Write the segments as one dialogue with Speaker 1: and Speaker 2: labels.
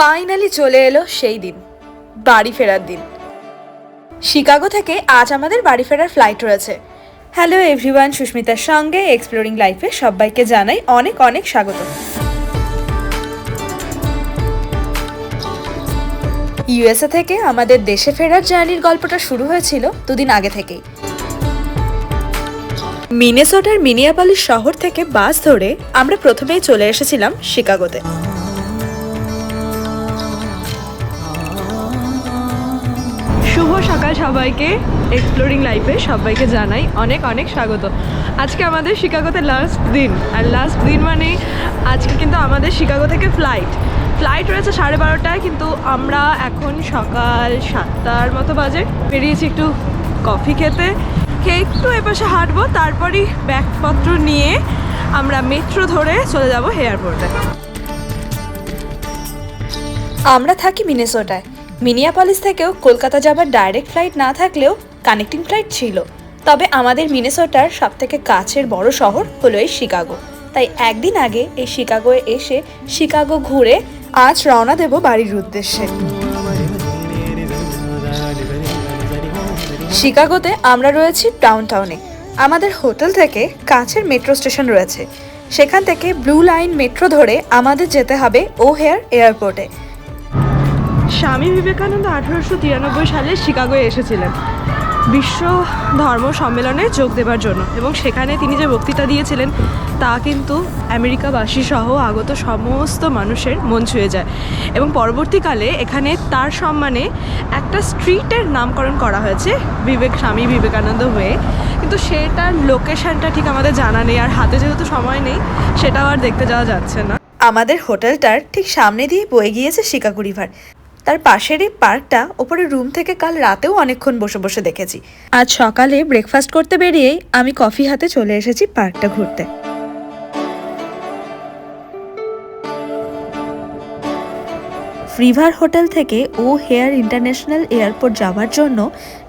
Speaker 1: Finally চলে এলো সেই দিন, বাড়ি ফেরার দিন। শিকাগো থেকে আজ আমাদের বাড়ি ফেরার ফ্লাইট রয়েছে। হ্যালো এভরিওয়ান, সুস্মিতার সঙ্গে এক্সপ্লোরিং লাইফে সবাইকে জানাই অনেক অনেক স্বাগত। ইউএসএ থেকে আমাদের দেশে ফেরার জার্নির গল্পটা শুরু হয়েছিল দুদিন আগে থেকেই। মিনেসোটার মিনিয়াপলিস শহর থেকে বাস ধরে আমরা প্রথমেই চলে এসেছিলাম শিকাগোতে। শুভ সকাল সবাইকে, এক্সপ্লোরিং লাইফে সবাইকে জানাই অনেক অনেক স্বাগত। আজকে আমাদের শিকাগোতে লাস্ট দিন, আর লাস্ট দিন মানে আজকে কিন্তু আমাদের শিকাগো থেকে ফ্লাইট রয়েছে 12:30টায়, কিন্তু আমরা এখন সকাল 7টার মতো বাজে বেরিয়েছি একটু কফি খেয়ে একটু এপাশে হাঁটবো, তারপরই ব্যাগপত্র নিয়ে আমরা মেট্রো ধরে চলে যাব এয়ারপোর্টে। আমরা থাকি মিনেসোটায়। মিনিয়াপলিস থেকেও কলকাতা যাবার ডাইরেক্ট ফ্লাইট না থাকলেও কানেক্টিং ফ্লাইট ছিল, তবে আমাদের মিনেসোটার সবথেকে কাছের বড় শহর হলো এই শিকাগো। তাই একদিন আগে এই শিকাগোয় এসে শিকাগো ঘুরে আজ রওনা দেব বাড়ির উদ্দেশ্যে। শিকাগোতে আমরা রয়েছি ডাউনটাউনে। আমাদের হোটেল থেকে কাছের মেট্রো স্টেশন রয়েছে, সেখান থেকে ব্লু লাইন মেট্রো ধরে আমাদের যেতে হবে ওহেয়ার এয়ারপোর্টে। স্বামী বিবেকানন্দ 1893 সালে শিকাগোয় এসেছিলেন বিশ্ব ধর্ম সম্মেলনে যোগ দেবার জন্য, এবং সেখানে তিনি যে বক্তৃতা দিয়েছিলেন তা কিন্তু আমেরিকাবাসী সহ আগত সমস্ত মানুষের মন ছুঁয়ে যায়, এবং পরবর্তীকালে এখানে তার সম্মানে একটা স্ট্রিটের নামকরণ করা হয়েছে স্বামী বিবেকানন্দ হয়ে, কিন্তু সেটার লোকেশনটা ঠিক আমাদের জানা নেই, আর হাতে যেহেতু সময় নেই সেটাও আর দেখতে যাওয়া যাচ্ছে না। আমাদের হোটেলটার ঠিক সামনে দিয়ে বয়ে গিয়েছে শিকাগো রিভার। তার পাশের এই পার্কটা ওপরে রুম থেকে কাল রাতেও অনেকক্ষণ বসে বসে দেখেছি। আজ সকালে ব্রেকফাস্ট করতে বেরিয়েই আমি কফি হাতে চলে এসেছি পার্কটা ঘুরতে। রিভার হোটেল থেকে ওহেয়ার ইন্টারন্যাশনাল এয়ারপোর্ট যাওয়ার জন্য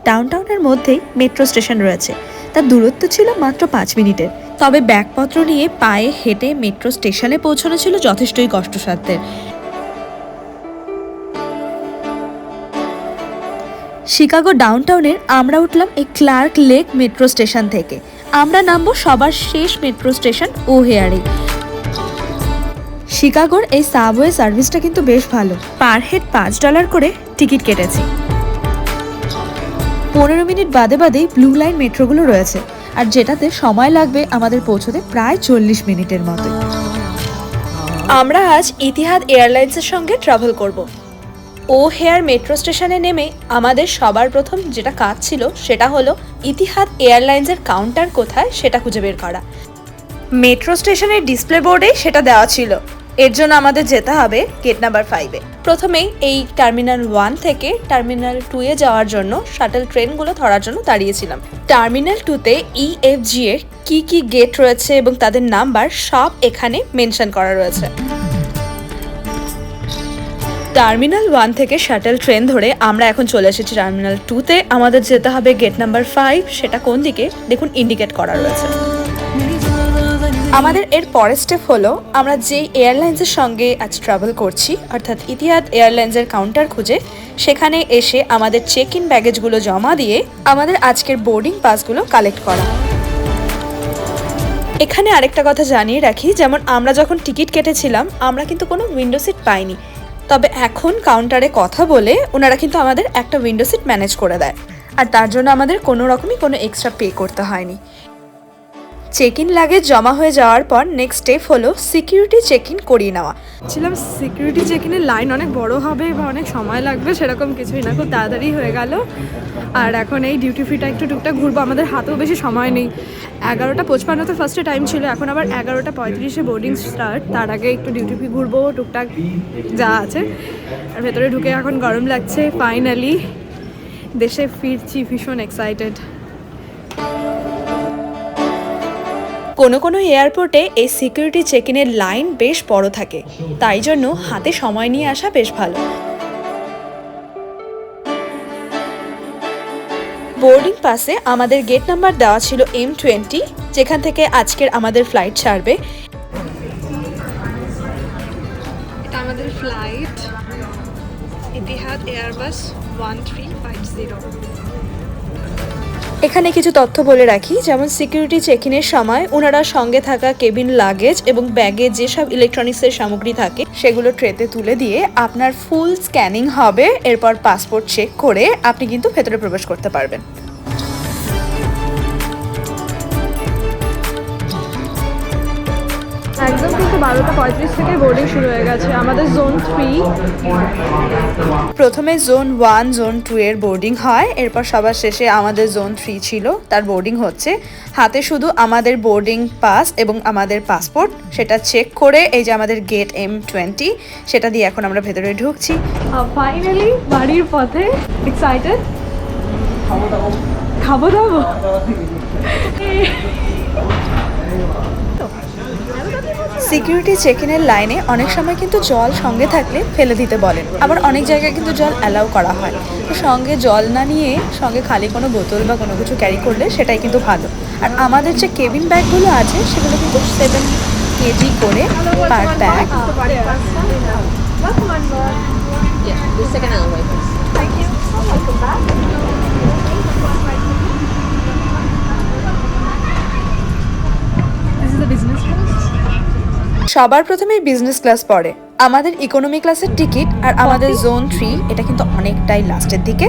Speaker 1: ডাউনটাউনের মধ্যেই মেট্রো স্টেশন রয়েছে। তার দূরত্ব ছিল মাত্র 5 মিনিটের, তবে ব্যাগপত্র নিয়ে পায়ে হেঁটে মেট্রো স্টেশনে পৌঁছানো ছিল যথেষ্টই কষ্টসাধ্যের। শিকাগো ডাউনটাউনের আমরা উঠলাম এই ক্লার্ক লেক মেট্রো স্টেশন থেকে। আমরা নামবো সবার শেষ মেট্রো স্টেশন ওহেয়ারে। শিকাগোর এই সাবওয়ে সার্ভিসটা কিন্তু বেশ ভালো। পার হেড $5 করে টিকিট কেটেছি। 15 মিনিট বাদে বাদেই ব্লু লাইন মেট্রোগুলো রয়েছে, আর যেটাতে সময় লাগবে আমাদের পৌঁছতে প্রায় 40 মিনিটের মতো। আমরা আজ ইতিহাদ এয়ারলাইন্সের সঙ্গে ট্রাভেল করব। ওহেয়ার মেট্রো স্টেশনে নেমে আমাদের সবার প্রথম যেটা কাজ ছিল সেটা হলো ইতিহাদ এয়ারলাইন্সের কাউন্টার কোথায় সেটা খুঁজে বের করা। মেট্রো স্টেশনের ডিসপ্লে বোর্ডেই সেটা দেওয়া ছিল। এর জন্য আমাদের যেতে হবে গেট নাম্বার 5-এ। প্রথমেই এই টার্মিনাল 1 থেকে টার্মিনাল 2-এ যাওয়ার জন্য শাটল ট্রেনগুলো ধরার জন্য দাঁড়িয়েছিলাম। টার্মিনাল 2-তে EFG এর কি কি গেট রয়েছে এবং তাদের নাম্বার সব এখানে মেনশন করা রয়েছে। টার্মিনাল 1 থেকে শাটল ট্রেন ধরে আমরা এখন চলে এসেছি টার্মিনাল 2-তে। আমাদের যেতে হবে গেট নাম্বার 5। সেটা কোন দিকে দেখুন ইন্ডিকেট করা রয়েছে। আমাদের এর পরের স্টেপ হলো আমরা যেই এয়ারলাইন্সের সঙ্গে আজ ট্রাভেল করছি অর্থাৎ ইতিহাদ এয়ারলাইন্সের কাউন্টার খুঁজে সেখানে এসে আমাদের চেক ইন ব্যাগেজগুলো জমা দিয়ে আমাদের আজকের বোর্ডিং পাসগুলো কালেক্ট করা। এখানে আরেকটা কথা জানিয়ে রাখি, যেমন আমরা যখন টিকিট কেটেছিলাম আমরা কিন্তু কোনো উইন্ডো সিট পাইনি, তবে এখন কাউন্টারে কথা বলে ওনারা কিন্তু আমাদের একটা উইন্ডো সিট ম্যানেজ করে দেয়, আর তার জন্য আমাদের কোনো রকমই কোনো এক্সট্রা পে করতে হয়নি। চেক ইন লাগেজ জমা হয়ে যাওয়ার পর নেক্সট স্টেপ হলো সিকিউরিটি চেক ইন করিয়ে নেওয়া। ছিলাম সিকিউরিটি চেক ইনের লাইন অনেক বড় হবে বা অনেক সময় লাগবে, সেরকম কিছুই না, খুব তাড়াতাড়ি হয়ে গেল। আর এখন এই ডিউটি ফ্রিটা একটু টুকটাক ঘুরবো, আমাদের হাতেও বেশি সময় নেই। 11:55 ফার্স্টে টাইম ছিল, এখন আবার 11:35-এ বোর্ডিং স্টার্ট। তার আগে একটু ডিউটি ফ্রি ঘুরবো, টুকটাক যা আছে। আর ভেতরে ঢুকে এখন গরম লাগছে। ফাইনালি দেশে ফিরছি, ভীষণ এক্সাইটেড। কোনো কোনো এয়ারপোর্টে এই সিকিউরিটি চেক ইনের লাইন বেশ বড় থাকে, তাই জন্য হাতে সময় নিয়ে আসা বেশ ভালো। বোর্ডিং পাসে আমাদের গেট নাম্বার দেওয়া ছিল M20, যেখান থেকে আজকের আমাদের ফ্লাইট ছাড়বে। আমাদের ফ্লাইট ইতিহাদ এয়ারবাস 1350। এখানে কিছু তথ্য বলে রাখি, যেমন সিকিউরিটি চেক ইনের সময় ওনারা সঙ্গে থাকা কেবিন লাগেজ এবং ব্যাগে যেসব ইলেকট্রনিক্সের সামগ্রী থাকে সেগুলো ট্রেতে তুলে দিয়ে আপনার ফুল স্ক্যানিং হবে, এরপর পাসপোর্ট চেক করে আপনি কিন্তু ভেতরে প্রবেশ করতে পারবেন। একদম কিন্তু 12:35 থেকে বোর্ডিং শুরু হয়ে গেছে। আমাদের জোন 3, প্রথমে জোন 1 জোন 2 এর বোর্ডিং হয়, এরপর সবার শেষে আমাদের জোন 3 ছিল, তার বোর্ডিং হচ্ছে। হাতে শুধু আমাদের বোর্ডিং পাস এবং আমাদের পাসপোর্ট, সেটা চেক করে এই যে আমাদের গেট M20 সেটা দিয়ে এখন আমরা ভেতরে ঢুকছি। ফাইনালি বাড়ির পথে। এক্সাইটেড? খাবো দাবো। সিকিউরিটি চেক ইনের লাইনে অনেক সময় কিন্তু জল সঙ্গে থাকলে ফেলে দিতে বলেন, আবার অনেক জায়গায় কিন্তু জল অ্যালাউ করা হয়। তো সঙ্গে জল না নিয়ে সঙ্গে খালি কোনো বোতল বা কোনো কিছু ক্যারি করলে সেটাই কিন্তু ভালো। আর আমাদের যে কেবিন ব্যাগগুলো আছে সেগুলো কিন্তু 7 কেজি করে পার ব্যাগ। সবার প্রথমে বিজনেস ক্লাস পড়ে, আমাদের ইকোনমি ক্লাসের টিকিট আর আমাদের জোন 3 এটা কিন্তু অনেকটাই লাস্টের দিকে।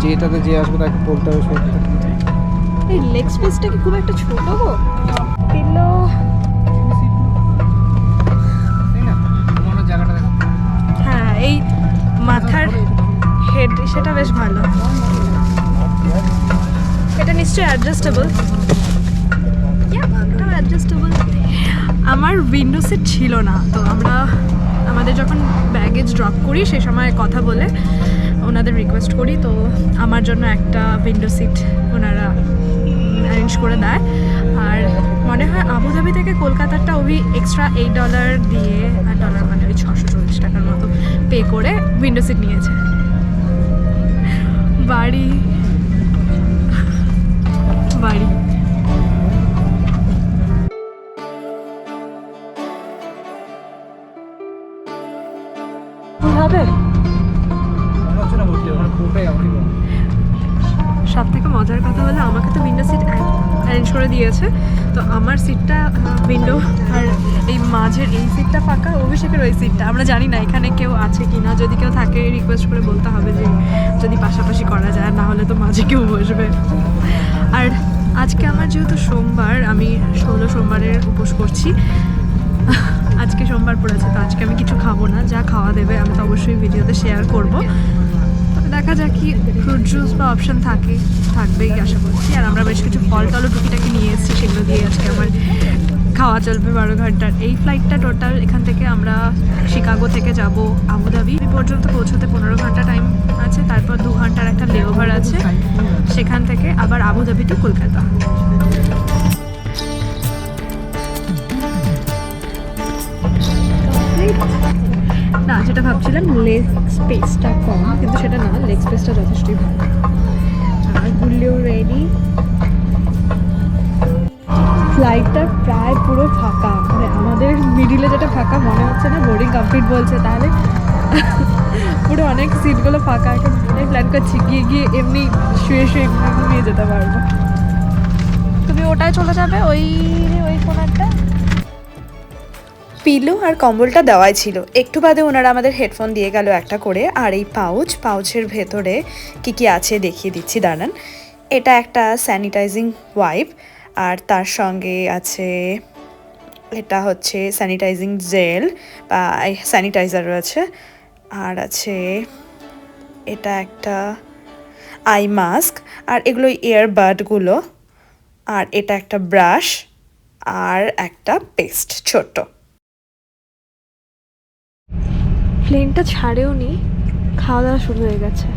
Speaker 2: যেটাতে যে আসবে তাকে বলতে হবে সত্যি।
Speaker 1: এই লেগ স্পেসটা কি খুব একটা ছোট গো? পিলো হ্যাঁ, এই মাথার হেড সেটা বেশ ভালো। এটা নিশ্চয়ই অ্যাডজাস্টেবল। এটাও অ্যাডজাস্টেবল। আমার উইন্ডো সিট ছিল না, তো আমাদের যখন ব্যাগেজ ড্রপ করি সে সময় কথা বলে ওনাদের রিকোয়েস্ট করি, তো আমার জন্য একটা উইন্ডো সিট ওনারা অ্যারেঞ্জ করে দেয়। আর মনে হয় আবুধাবি থেকে কলকাতারটা ওই এক্সট্রা $8 দিয়ে, আর ডলার মানে ওই 640 টাকার মতো পে করে উইন্ডো সিট নিয়েছে। বাড়ি সব থেকে মজার কথা হলো আমাকে তো উইন্ডো সিট অ্যারেঞ্জ করে দিয়েছে, তো আমার সিটটা উইন্ডো আর এই মাঝের এই সিটটা ফাঁকা, অভিষেকের ওই সিটটা। আমরা জানি না এখানে কেউ আছে কি না, যদি কেউ থাকে রিকোয়েস্ট করে বলতে হবে যে যদি পাশাপাশি করা যায়, না হলে তো মাঝে কেউ বসবে। আর আজকে আমার যেহেতু সোমবার, আমি 16 সোমবারের উপোস করছি। আজকে সোমবার পড়েছে, তো আজকে আমি কিছু খাবো না, যা খাওয়া দেবে আমি তো অবশ্যই ভিডিওতে শেয়ার করবো। তবে দেখা যাক কি ফ্রুট জুস বা অপশান থাকবেই আশা করছি। আর আমরা বেশ কিছু ফল টলও টুকিটাকি নিয়ে এসেছি, সেগুলো দিয়ে আজকে আমার খাওয়া চলবে 12 ঘন্টার। এই ফ্লাইটটা টোটাল এখান থেকে আমরা শিকাগো থেকে যাব আবুধাবি পর্যন্ত পৌঁছতে 15 ঘন্টা টাইম আছে, তারপর 2 ঘন্টার একটা লেওভার আছে, সেখান থেকে আবার আবুধাবি টু কলকাতা। না, যেটা ভাবছিলাম লেগ স্পেসটা কম, কিন্তু সেটা না, লেগ স্পেসটা যথেষ্টই ভালো। আর গুলিও রেডি। ফ্লাইটটা প্রায় পুরো ফাঁকা, মানে আমাদের মিডিলে যেটা ফাঁকা মনে হচ্ছে না, বোর্ডিং কমপ্লিট বলছে, তাহলে পুরো অনেক সিটগুলো ফাঁকা। এখন প্ল্যান করছি গিয়ে এমনি শুয়ে ঘুমিয়ে যেতে পারবো। তুমি ওটায় চলে যাবে, ওই কোনারটা। পিলো আর কম্বলটা দেওয়াই ছিল, একটু বাদে ওনারা আমাদের হেডফোন দিয়ে গেল একটা করে। আর এই পাউচের ভেতরে কি আছে দেখিয়ে দিচ্ছি, দাঁড়ান। এটা একটা স্যানিটাইজিং ওয়াইপ, আর তার সঙ্গে আছে এটা হচ্ছে স্যানিটাইজিং জেল বা স্যানিটাইজার রয়েছে, আর আছে এটা একটা আই মাস্ক, আর এগুলো ইয়ারবাডগুলো, আর এটা একটা ব্রাশ, আর একটা পেস্ট ছোট্ট। প্লেনটা ছাড়েও নি, খাওয়া দাওয়া শুরু হয়ে গেছে।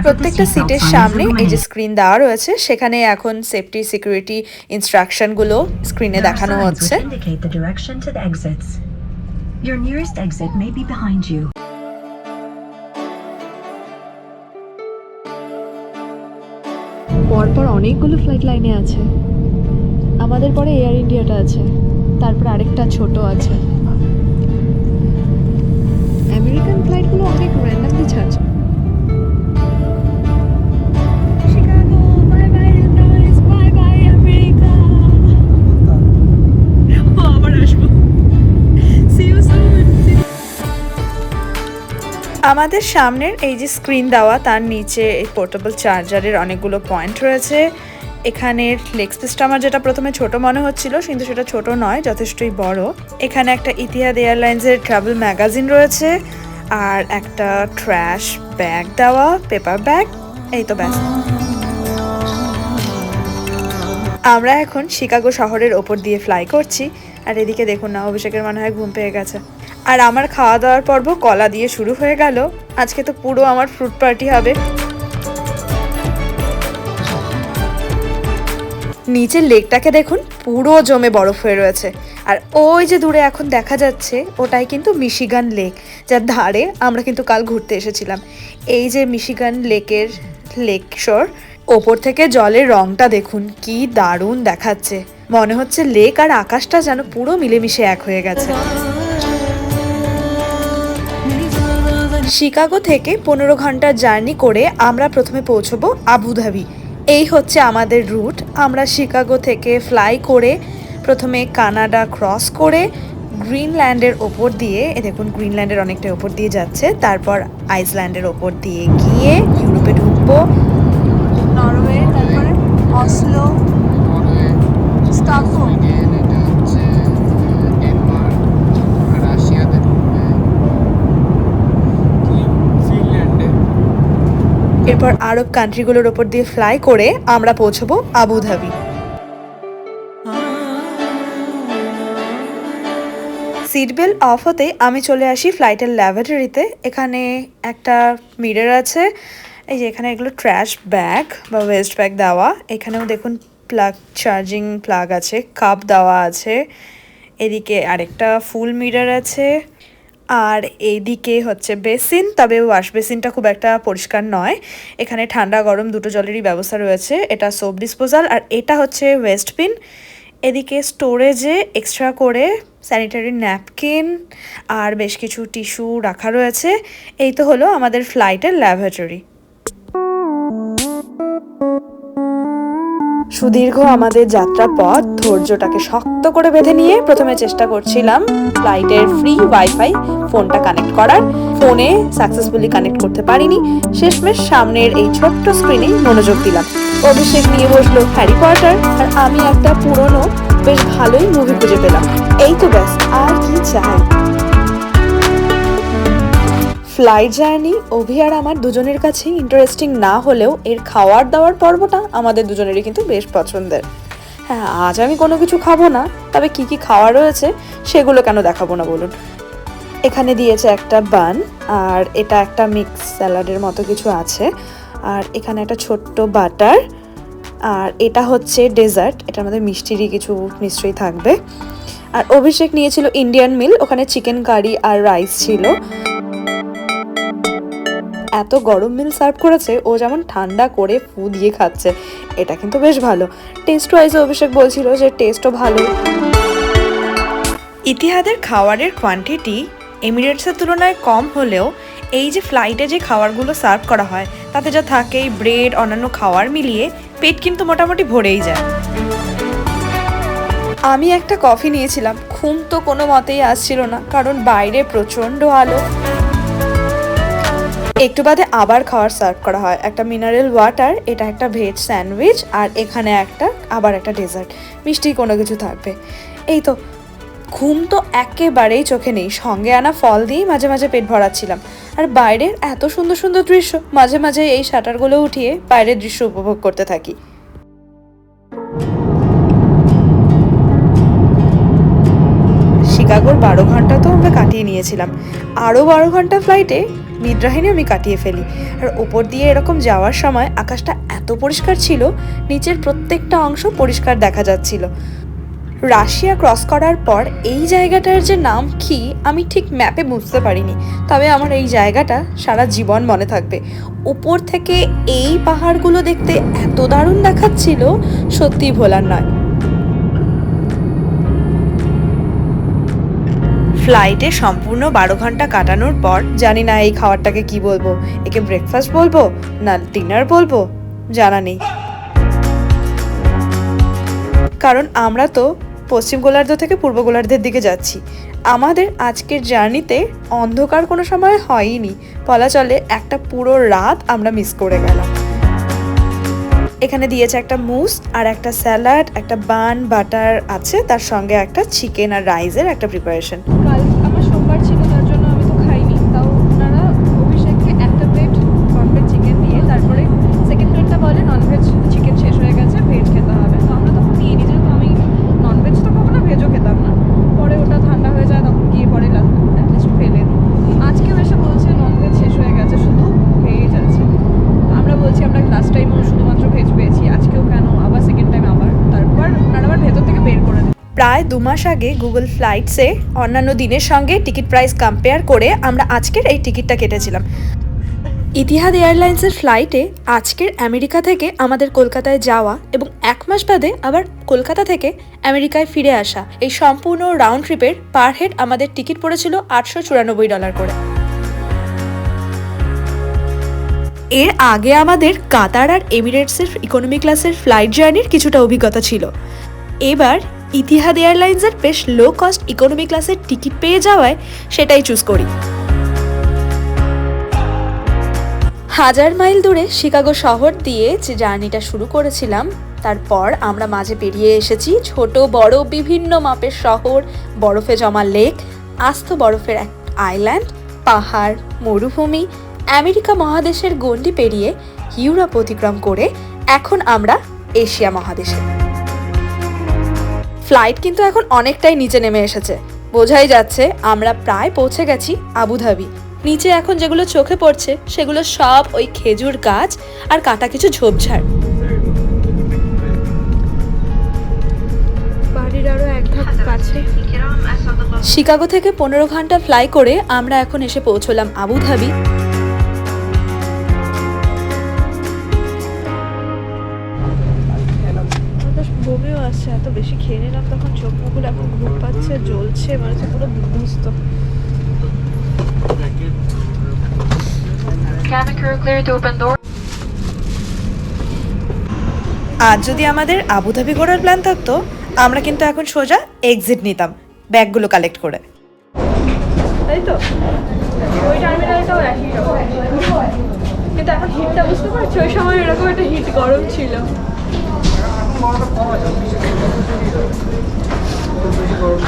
Speaker 1: প্রত্যেকটা সিটের সামনে এই যে স্ক্রিন দেওয়া রয়েছে, সেখানে এখন সেফটি সিকিউরিটি ইনস্ট্রাকশনগুলো স্ক্রিনে দেখানো হচ্ছে। পরপর অনেকগুলো ফ্লাইট লাইনে আছে। আমাদের পরে এয়ার ইন্ডিয়াটা আছে, তারপর আরেকটা ছোট আছে। আমেরিকান ফ্লাইটগুলো অনেক র্যান্ডামলি ছাড়ছে। Chicago, bye bye Illinois, bye bye America. আবার আসবো। See you soon. আমাদের সামনের এই যে স্ক্রিন দেওয়া, তার নিচে এই পোর্টেবল চার্জারের অনেকগুলো পয়েন্ট রয়েছে। এখানের লেগ পিসটা আমার যেটা প্রথমে ছোট মনে হচ্ছিল, কিন্তু সেটা ছোট নয়, যথেষ্টই বড়। এখানে একটা ইতিহাদ এয়ারলাইন্সের ট্রাভেল ম্যাগাজিন রয়েছে, আর একটা ট্র্যাশ ব্যাগ দেওয়া, পেপার ব্যাগ। এই তো ব্যাস। আমরা এখন শিকাগো শহরের ওপর দিয়ে ফ্লাই করছি, আর এদিকে দেখুন না, অভিষেকের মনে হয় ঘুম পেয়ে গেছে। আর আমার খাওয়া দাওয়ার পর্ব কলা দিয়ে শুরু হয়ে গেল। আজকে তো পুরো আমার ফ্রুট পার্টি হবে। নিচের লেকটাকে দেখুন, পুরো জমে বরফ হয়ে রয়েছে। আর ওই যে দূরে এখন দেখা যাচ্ছে, ওটাই কিন্তু মিশিগান লেক, যার ধারে আমরা কিন্তু কাল ঘুরতে এসেছিলাম। এই যে মিশিগান লেকের লেক শোর, ওপর থেকে জলের রংটা দেখুন, কি দারুণ দেখাচ্ছে। মনে হচ্ছে লেক আর আকাশটা যেন পুরো মিলেমিশে এক হয়ে গেছে। শিকাগো থেকে 15 ঘন্টার জার্নি করে আমরা প্রথমে পৌঁছবো আবুধাবি। এই হচ্ছে আমাদের রুট। আমরা শিকাগো থেকে ফ্লাই করে প্রথমে কানাডা ক্রস করে গ্রিনল্যান্ডের ওপর দিয়ে, দেখুন গ্রিনল্যান্ডের অনেকটা ওপর দিয়ে যাচ্ছে, তারপর আইসল্যান্ডের ওপর দিয়ে গিয়ে ইউরোপে ঢুকবো। নরওয়ে, তারপরে অসলো, স্টকহোম। এরপর আরব কান্ট্রিগুলোর ওপর দিয়ে ফ্লাই করে আমরা পৌঁছবো আবুধাবি। সিট বেল্ট অফ হতে আমি চলে আসি ফ্লাইটের ল্যাবরেটরিতে। এখানে একটা মিরর আছে, এই যে এখানে এগুলো ট্র্যাশ ব্যাগ বা ওয়েস্ট ব্যাগ দেওয়া। এখানেও দেখুন প্লাগ, চার্জিং প্লাগ আছে, কাপ দেওয়া আছে। এদিকে আরেকটা ফুল মিরর আছে, আর এইদিকে হচ্ছে বেসিন, তবে ওয়াশ বেসিনটা খুব একটা পরিষ্কার নয়। এখানে ঠান্ডা গরম দুটো জলেরই ব্যবস্থা রয়েছে। এটা সোপ ডিসপোজাল, আর এটা হচ্ছে ওয়েস্ট বিন। এদিকে স্টোরেজে এক্সট্রা করে স্যানিটারি ন্যাপকিন আর বেশ কিছু টিস্যু রাখা রয়েছে। এই তো হলো আমাদের ফ্লাইটের ল্যাবরেটরি। সুদীর্ঘ আমাদের যাত্রা পথ, ধৈর্যটাকে শক্ত করে বেঁধে নিয়ে প্রথমে চেষ্টা করছিলাম ফ্লাইটের ফ্রি ওয়াইফাই ফোনটা কানেক্ট করার। ফোনে সাকসেসফুলি কানেক্ট করতে পারিনি। শেষমেশ সামনের এই ছোট্ট স্ক্রিনেই মনোযোগ দিলাম। অভিষেক নিয়ে বসলো হ্যারি পটার, আর আমি একটা পুরনো বেশ ভালোই মুভি খুঁজে পেলাম। এই তো ব্যাস, আর কি চাই। ফ্লাইট জার্নি অভি আর আমার দুজনের কাছেই ইন্টারেস্টিং না হলেও এর খাওয়ার দাওয়ার পর্বটা আমাদের দুজনেরই কিন্তু বেশ পছন্দের। হ্যাঁ, আজ আমি কোনো কিছু খাবো না, তবে কি কি খাওয়া রয়েছে সেগুলো কেন দেখাবো না বলুন। এখানে দিয়েছে একটা বান, আর এটা একটা মিক্স স্যালাডের মতো কিছু আছে, আর এখানে একটা ছোট্ট বাটার, আর এটা হচ্ছে ডেজার্ট। এটার মধ্যে মিষ্টিরই কিছু নিশ্চয়ই থাকবে। আর অভিষেক নিয়েছিল ইন্ডিয়ান মিল, ওখানে চিকেন কারি আর রাইস ছিল। এত গরম মিল সার্ভ করেছে, ও যেমন ঠান্ডা করে ফু দিয়ে খাচ্ছে। এটা কিন্তু বেশ ভালো। টেস্ট ওয়াইজে অভিষেক বলছিল যে টেস্টও ভালো। ইতিহাদের খাবারের কোয়ান্টিটি এমিরেটসের তুলনায় কম হলেও এই যে ফ্লাইটে যে খাবারগুলো সার্ভ করা হয়, তাতে যা থাকে ব্রেড, অন্যান্য খাবার মিলিয়ে পেট কিন্তু মোটামুটি ভরেই যায়। আমি একটা কফি নিয়েছিলাম, ঘুম তো কোনো মতেই আসছিল না, কারণ বাইরে প্রচণ্ড আলো। একটু বাদে আবার খাবার সার্ভ করা হয়, একটা মিনারেল ওয়াটার, এটা একটা ভেজ স্যান্ডউইচ, আর এখানে আবার একটা ডেজার্ট, মিষ্টি কোনো কিছু থাকবে। এই তো, ঘুম তো একেবারেই চোখে নেই। সঙ্গে আনা ফল দিয়েই মাঝে মাঝে পেট ভরাচ্ছিলাম। আর বাইরের এত সুন্দর সুন্দর দৃশ্য, মাঝে মাঝে এই শাটারগুলো উঠিয়ে বাইরের দৃশ্য উপভোগ করতে থাকি। শিকাগোর 12 ঘন্টা তো আমরা কাটিয়ে নিয়েছিলাম, আরও 12 ঘন্টা ফ্লাইটে নিদ্রাহীনে আমি কাটিয়ে ফেলি। আর ওপর দিয়ে এরকম যাওয়ার সময় আকাশটা এত পরিষ্কার ছিল, নিচের প্রত্যেকটা অংশ পরিষ্কার দেখা যাচ্ছিল। রাশিয়া ক্রস করার পর এই জায়গাটার যে নাম কি আমি ঠিক ম্যাপে বুঝতে পারিনি, তবে আমার এই জায়গাটা সারা জীবন মনে থাকবে। উপর থেকে এই পাহাড়গুলো দেখতে এত দারুণ দেখাচ্ছিল, সত্যিই ভোলার নয়। ফ্লাইটে সম্পূর্ণ 12 ঘন্টা কাটানোর পর জানি না এই খাবারটাকে কি বলবো, একে ব্রেকফাস্ট বলবো না ডিনার বলবো জানা নেই, কারণ আমরা তো পশ্চিম গোলার্ধ থেকে পূর্ব গোলার্ধের দিকে যাচ্ছি। আমাদের আজকের জার্নিতে অন্ধকার কোনো সময় হয়নি, বলা চলে একটা পুরো রাত আমরা মিস করে গেলাম। এখানে দিয়েছে একটা মুস আর একটা স্যালাড, একটা বান বাটার আছে, তার সঙ্গে একটা চিকেন আর রাইসের একটা প্রিপারেশন।
Speaker 3: কাল আমার সোমবার ছিল, তার জন্য আমি তো খাইনি। তাও ওনারা অভিষেককে একটা প্লেট ননভেজ চিকেন দিয়ে তারপরে সেকেন্ড প্লেটটা বলে ননভেজ চিকেন শেষ হয়ে গেছে, ভেজ খেতে হবে। তো আমরা তখন নিয়ে নিই, যেহেতু আমি ননভেজ তো খাবো না, ভেজও খেতাম না। পরে ওটা ঠান্ডা হয়ে যায়, তখন গিয়ে পরে অ্যাটলিস্ট ফেলে দিই। আজকেও এসে বলছে ননভেজ শেষ হয়ে গেছে, শুধু ভেজ আছে। আমরা বলছি আমরা লাস্ট টাইমও শুধুমাত্র ভেজ পেয়েছি, আজকেও কেন আবার সেকেন্ড টাইম আবার। তারপর ওনারা আবার ভেতর থেকে বের করে দেয়।
Speaker 1: প্রায় 2 মাস আগে গুগল ফ্লাইটসে অন্যান্য দিনের সঙ্গে টিকিট প্রাইস কম্পেয়ার করে আমরা আজকের এই টিকিটটা কেটেছিলাম। ইতিহাদ এয়ারলাইন্সের ফ্লাইটে আজকের আমেরিকা থেকে আমাদের কলকাতায় যাওয়া এবং 1 মাস বাদে আবার কলকাতা থেকে আমেরিকায় ফিরে আসা, এই সম্পূর্ণ রাউন্ড ট্রিপের পার হেড আমাদের টিকিট পড়েছিল $894 করে। এর আগে আমাদের কাতার আর এমিরেটসের ইকোনমি ক্লাসের ফ্লাইট জার্নির কিছুটা অভিজ্ঞতা ছিল। এবার ইতিহাদ এয়ারলাইন্সের বেশ লো কস্ট ইকোনমি ক্লাসের টিকিট পেয়ে যাওয়ায় সেটাই চুজ করি। 1000 মাইল দূরে শিকাগো শহর দিয়ে যে জার্নিটা শুরু করেছিলাম, তারপর আমরা মাঝে পেরিয়ে এসেছি ছোট বড় বিভিন্ন মাপের শহর, বরফে জমা লেক, আস্ত বরফের এক আইল্যান্ড, পাহাড়, মরুভূমি, আমেরিকা মহাদেশের গণ্ডি পেরিয়ে ইউরোপ অতিক্রম করে এখন আমরা এশিয়া মহাদেশে। ফ্লাইট কিন্তু এখন অনেকটাই নিচে নেমে এসেছে, বোঝাই যাচ্ছে আমরা প্রায় পৌঁছে গেছি আবুধাবি। নিচে এখন যেগুলো চোখে পড়ছে সেগুলো সব ওই খেজুর গাছ আর কাটা কিছু ঝোপঝাড়।
Speaker 3: বাড়ির আরো এক ধাপ কাছে।
Speaker 1: শিকাগো থেকে 15 ঘন্টা ফ্লাই করে আমরা এখন এসে পৌঁছলাম আবুধাবি।
Speaker 3: বমিও আসছে, এত বেশি খেয়ে নিলাম তখন, চোখ মুখগুলো এখন ঘুম পাচ্ছে, জ্বলছে, মানে হচ্ছে পুরো বিধ্বস্ত।
Speaker 1: আজ যদি আমাদের আবুধাবি ঘোরার প্ল্যান থাকতো, আমরা কিন্তু এখন সোজা এক্সিট নিতাম ব্যাগগুলো কালেক্ট করে।
Speaker 3: তাই তো, ওই টার্মিনালটাও একই রকম, কিন্তু এখন হিটটা বুঝতে পারছি, ওই সময় এরকম একটা হিট গরম ছিল।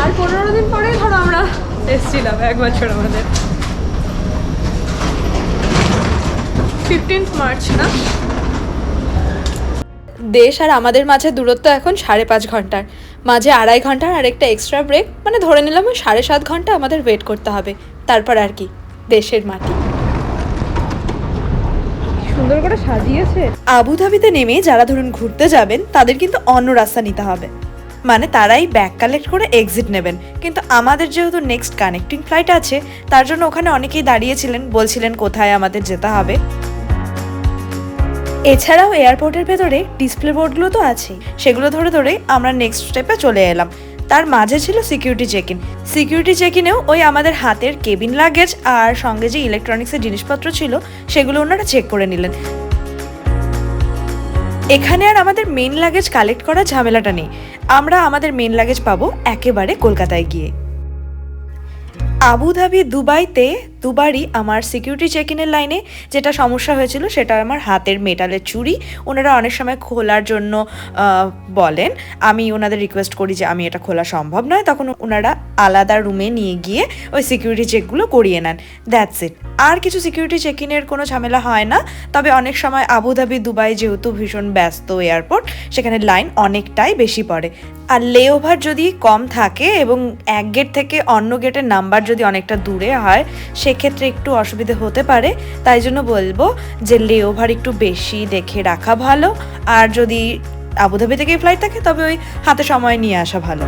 Speaker 3: আর 15 দিন পরেই ধরো আমরা এসেছিলাম, 1 বছর আমাদের। 15 মার্চ না?
Speaker 1: দেশ আর আমাদের মাঝে দূরত্ব এখন 5.5 ঘন্টার, মাঝে 2.5 ঘন্টার আর একটা এক্সট্রা ব্রেক, মানে ধরে নিলাম 7.5 ঘন্টা আমাদের ওয়েট করতে হবে। তারপর আর কি, দেশের মাটি।
Speaker 3: সুন্দর করে সাজিয়েছে।
Speaker 1: আবুধাবিতে নেমে যারা ধরুন ঘুরতে যাবেন তাদের কিন্তু অন্য রাস্তা নিতে হবে, মানে তারাই ব্যাগ কালেক্ট করে এক্সিট নেবেন। কিন্তু আমাদের যেহেতু নেক্সট কানেক্টিং ফ্লাইট আছে, তার জন্য ওখানে অনেকেই দাঁড়িয়েছিলেন, বলছিলেন কোথায় আমাদের যেতে হবে। এছাড়াও এয়ারপোর্টের ভেতরে ডিসপ্লে বোর্ডগুলো তো আছেই, সেগুলো ধরে ধরে আমরা নেক্সট স্টেপে চলে এলাম। তার মাঝে ছিল security check in. Security check ইনেও ওই আমাদের হাতের কেবিন লাগেজ আর সঙ্গে যে ইলেকট্রনিক্সের জিনিসপত্র ছিল সেগুলো ওনারা চেক করে নিলেন। এখানে আর আমাদের মেন লাগেজ কালেক্ট করার ঝামেলাটা নেই, আমরা আমাদের মেন লাগেজ পাবো একেবারে কলকাতায় গিয়ে। আবুধাবি দুবাইতে দুবারই আমার সিকিউরিটি চেক ইনের লাইনে যেটা সমস্যা হয়েছিল সেটা আমার হাতের মেটালের চুড়ি। ওনারা অনেক সময় খোলার জন্য বলেন, আমি ওনাদের রিকোয়েস্ট করি যে আমি এটা খোলা সম্ভব নয়, তখন ওনারা আলাদা রুমে নিয়ে গিয়ে ওই সিকিউরিটি চেকগুলো করিয়ে নেন। দ্যাটস ইট, আর কিছু সিকিউরিটি চেক ইনের কোনো ঝামেলা হয় না। তবে অনেক সময় আবুধাবি দুবাই যেহেতু ভীষণ ব্যস্ত এয়ারপোর্ট, সেখানে লাইন অনেকটাই বেশি পড়ে। আর লেওভার যদি কম থাকে এবং এক গেট থেকে অন্য গেটের নাম্বার যদি অনেকটা দূরে হয়, সেক্ষেত্রে একটু অসুবিধে হতে পারে। তাই জন্য বলবো যে লেওভার একটু বেশি দেখে রাখা ভালো। আর যদি আবুধাবি থেকে ফ্লাইট থাকে, তবে ওই হাতে সময় নিয়ে আসা ভালো।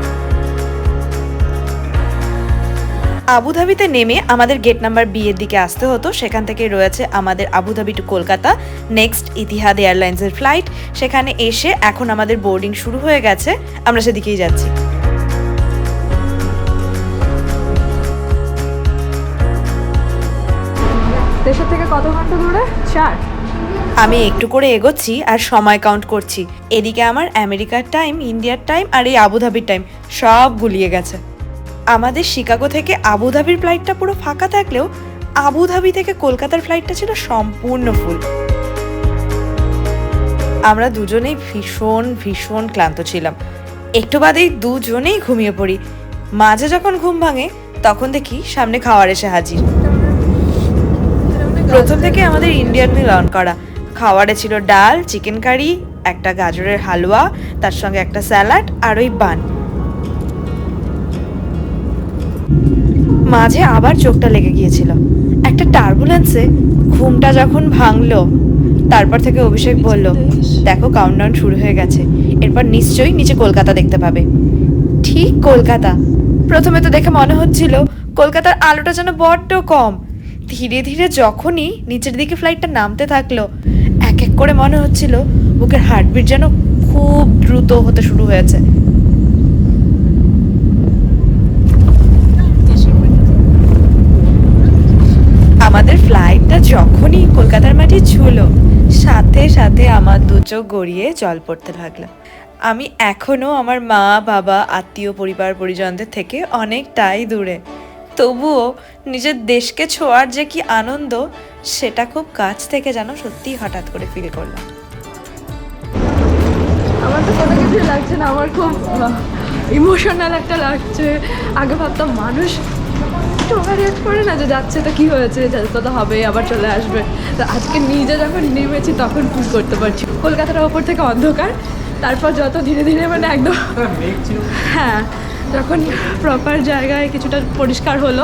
Speaker 1: আবুধাবিতে নেমে আমাদের গেট নাম্বার বি এর দিকে আসতে হতো। সেখান থেকে রয়েছে আমাদের Abu Dhabi to Kolkata next Etihad এয়ারলাইন্সের ফ্লাইট। সেখানে এসে এখন আমাদের বোর্ডিং শুরু হয়ে গেছে, আমরা সেদিকেই যাচ্ছি।
Speaker 3: দেশের থেকে কত ঘন্টা দূরে? 4।
Speaker 1: আমি একটু করে এগোচ্ছি আর সময় কাউন্ট করছি। এদিকে আমার আমেরিকার টাইম, ইন্ডিয়ার টাইম আর এই আবুধাবির টাইম সব গুলিয়ে গেছে। আমাদের শিকাগো থেকে আবুধাবির ফ্লাইটটা পুরো ফাঁকা থাকলেও আবুধাবি থেকে কলকাতার ফ্লাইটটা ছিল সম্পূর্ণ ফুল। আমরা দুজনেই ভীষণ ভীষণ ক্লান্ত ছিলাম। একটু বাদেই দুজনেই ঘুমিয়ে পড়ি। মাঝে যখন ঘুম ভাঙে তখন দেখি সামনে খাওয়ার এসে হাজির। প্রথম থেকে আমাদের ইন্ডিয়ান মিল অন করা। খাওয়ারে ছিল ডাল, চিকেন কারি, একটা গাজরের হালুয়া, তার সঙ্গে একটা স্যালাড আর ওই বান। মাঝে আবার চোখটা লেগে গিয়েছিল। একটা টার্বুলেন্সে ঘুমটা যখন ভাঙলো, তারপর থেকে অভিষেক বলল, দেখো কাউন্টডাউন শুরু হয়ে গেছে, এরপর নিশ্চয়ই নিচে কলকাতা দেখতে পাবে। ঠিক কলকাতা। প্রথমে তো দেখে মনে হচ্ছিল কলকাতার আলোটা যেন বড্ড কম। ধীরে ধীরে যখনই নিচের দিকে ফ্লাইটটা নামতে থাকলো, এক এক করে মনে হচ্ছিল বুকের হার্টবিট যেন খুব দ্রুত হতে শুরু হয়েছে। আমাদের ফ্লাইটটা যখনই কলকাতার মাটি ছুঁলো, সাথে সাথে আমার দু চোখ গড়িয়ে জল পড়তে লাগলো। আমি এখনো আমার মা, বাবা, আত্মীয় পরিবার পরিজনদের থেকে অনেকটাই দূরে, তবুও নিজের দেশকে ছোঁয়ার যে কি আনন্দ, সেটা খুব কাছ থেকে যেন সত্যি হঠাৎ করে ফিল করলাম।
Speaker 3: আমার তো কোনো কিছুই লাগছে না, আমার খুব ইমোশনাল একটা লাগছে। আগে ভাবতাম মানুষ একটু ওভার রিয়াক্ট করে না, যে যাচ্ছে তো কী হয়েছে, যেতে তো হবে, আবার চলে আসবে। তো আজকে নিজে যখন নেমেছি তখন ফিল করতে পারছি কলকাতার ওপর থেকে অন্ধকার, তারপর যত ধীরে ধীরে মানে একদম হ্যাঁ যখন প্রপার জায়গায় কিছুটা পরিষ্কার হলো,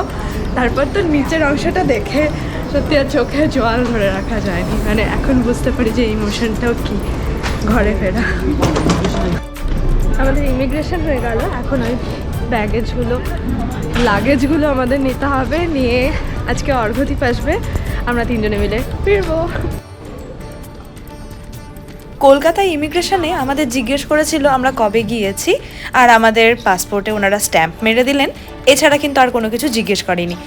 Speaker 3: তারপর তো নিচের অংশটা দেখে সত্যি আর চোখে জল ধরে রাখা যায়নি। মানে এখন বুঝতে পারি যে ইমোশনটাও কি, ঘরে ফেরা। আমাদের ইমিগ্রেশন হয়ে গেল, এখন ওই লাগেজগুলো আমাদের নিতে হবে। নিয়ে আজকে অর্ঘ্যদীপ আসবে, আমরা তিনজনে মিলে ফিরবো।
Speaker 1: কলকাতায় ইমিগ্রেশনে আমাদের জিজ্ঞেস করেছিল আমরা কবে গিয়েছি, আর আমাদের পাসপোর্টে ওনারা স্ট্যাম্প মেরে দিলেন। এছাড়া কিন্তু আর কোনো কিছু জিজ্ঞেস করেনি।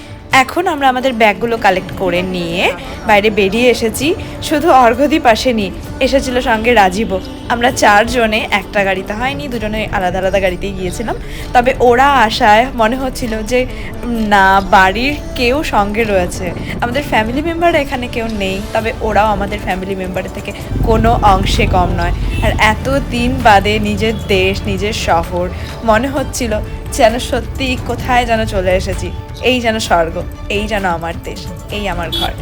Speaker 1: এখন আমরা আমাদের ব্যাগগুলো কালেক্ট করে নিয়ে বাইরে বেরিয়ে এসেছি। শুধু অর্ঘ্যদীপ আসেনি, এসেছিল সঙ্গে রাজীবও। আমরা 4 জনে একটা গাড়িতে হয়নি, দুজনে আলাদা আলাদা গাড়িতেই গিয়েছিলাম। তবে ওরা আসায় মনে হচ্ছিল যে না, বাড়ির কেউ সঙ্গে রয়েছে। আমাদের ফ্যামিলি মেম্বার এখানে কেউ নেই, তবে ওরাও আমাদের ফ্যামিলি মেম্বারের থেকে কোনো অংশে কম নয়। আর এত দিন বাদে নিজের দেশ, নিজের শহর, মনে হচ্ছিল যেন সত্যি কোথায় যেন চলে এসেছি। এই যেন স্বর্গ, এই যেন আমার দেশ, এই আমার ঘর।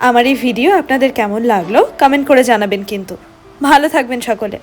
Speaker 1: আমার এই ভিডিও আপনাদের কেমন লাগলো কমেন্ট করে জানাবেন, কিন্তু ভালো থাকবেন সকলে।